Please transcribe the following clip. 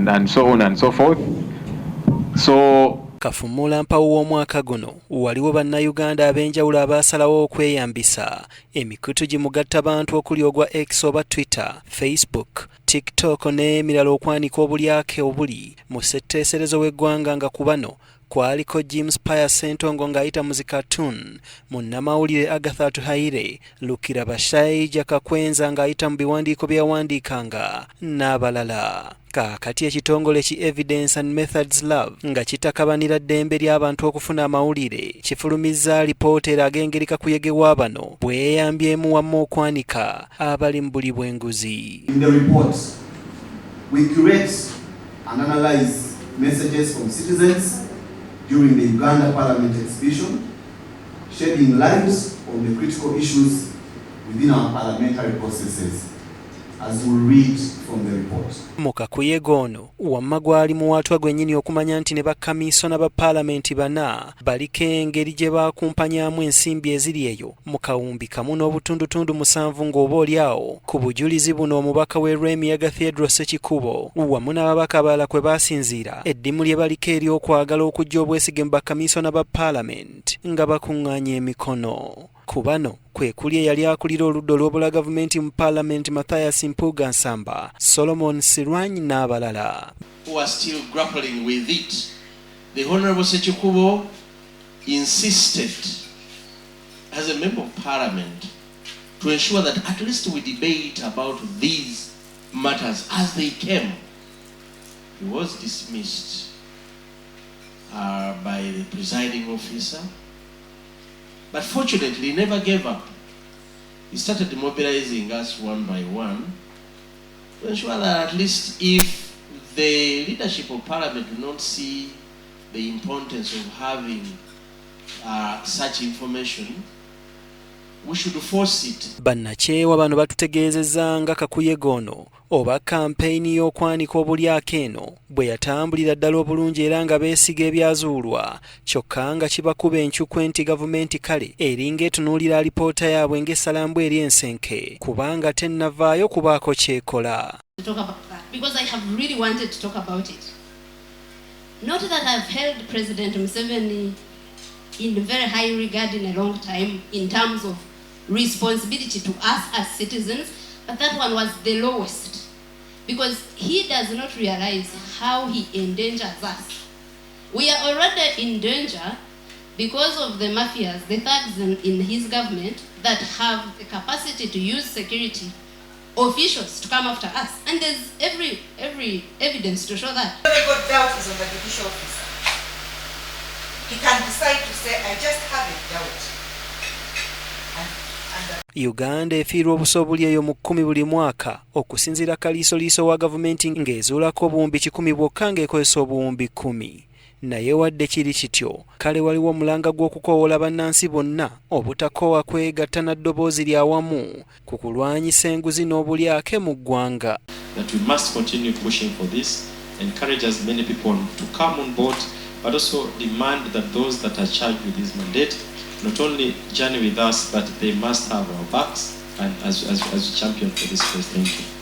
and so on and so forth. So Kafumula mpawo w'omwaka guno waliwo bannayuganda ab'enjawulo abaasalawo okweyambisa emikutu gimugatta bantu okuli ogwa X oba Twitter, Facebook, TikTok n'emirala okwanika obulyake obuli mu ssetteeserezo w'eggwanga nga ku bano kwaliko James Pius Ssentongo ng'ayita mu zi cartoon, munnamawulire Agatha Tuhaire, Lukira Bashaija Kakwenza ng'ayita mu biwandiiko bye yawandiikanga n'abalala. Kaakati ekitongole ki Evidence and Methods Lab nga kitakabanira ddembe ly'abantu okufuna amawulire kifulumizza alipoota ag'engeri kakuyegewa bano bweyambyemu wamu okwanika abali mu buli bw'enguzi. In the report, we curate and analyze messages from citizens during the Uganda Parliament exhibition, shedding light on the critical issues within our parliamentary processes, as we read from the report. Mukakuyege ono wamma gwali muwaatwa gwennyini okumanya nti ne bakkamiisona ba paalamenti bana baliko engeri gye baakumpanyaamu ensimbi eziri eyo mu kawumbi kamu n'obutundutundu 7 ng'oba oliawo ku bujulizi buno omubaka w'e Rwemiyaga Cathedral Ssekikubo wamu n'ababaka abalala kwe baasinziira eddimu lye baliko ery'okwagala okuggya obwesige mu bakkamiisona ba paalamenti nga bakuŋŋaanya emikono. Ku bano kwe kuli eyali akulira oludda olw'obula gavumenti mu paalamenti Mathias Mpuuga Nsamba, Solomon Sirwanyi n'abalala. Who are still grappling with it. The Honourable Ssekikubo insisted as a member of parliament to ensure that at least we debate about these matters as they came. He was dismissed by the presiding officer. But fortunately, he never gave up. He started mobilizing us one by one to ensure that at least if the leadership of parliament do not see the importance of having such information, we should force it. Bannakyewa bano batutegeezezza nga Kakuyege ono oba kampeyini y'okwanika obulyake eno bwe yatambulira ddala obulungi era nga beesiga ebyazuulwa kyokka nga kibakuba enkyuku enti gavumenti kale eringa etunuulira alipoota yaabwe ng'essalambwa eri ensenke kubanga tennavaayo kubaako kyekola. Because I have really wanted to talk about it. Not that I've held President Museveni in very high regard in a long time in terms of responsibility to us as citizens, but that one was the lowest because he does not realize how he endangers us. We are already in danger because of the mafias, the thugs in his government that have the capacity to use security officials to come after us, and there's every evidence to show that. The God doubt is on the judicial officer. He can decide to say, I just have a doubt. Uganda efiirwa obusoobuli eyo mu 10 buli mwaka okusinziira kaliisoliiso wa gavumenti ng'ezuulako obuwumbi 100 bwokka ng'ekozesa obuwumbi 10. Naye wadde kiri kityo kale waliwo omulanga gw'okukoowoola bannansi bonna obutakoowa kwegatta na ddoboozi lyawamu ku kulwanyisa enguzi n'obulyake mu ggwanga. That we must continue pushing for this, encourage as many people to come on board, but also demand that those that are charged with this mandate not only journey with us, but they must have our backs and as a champion for this cause. Thank you.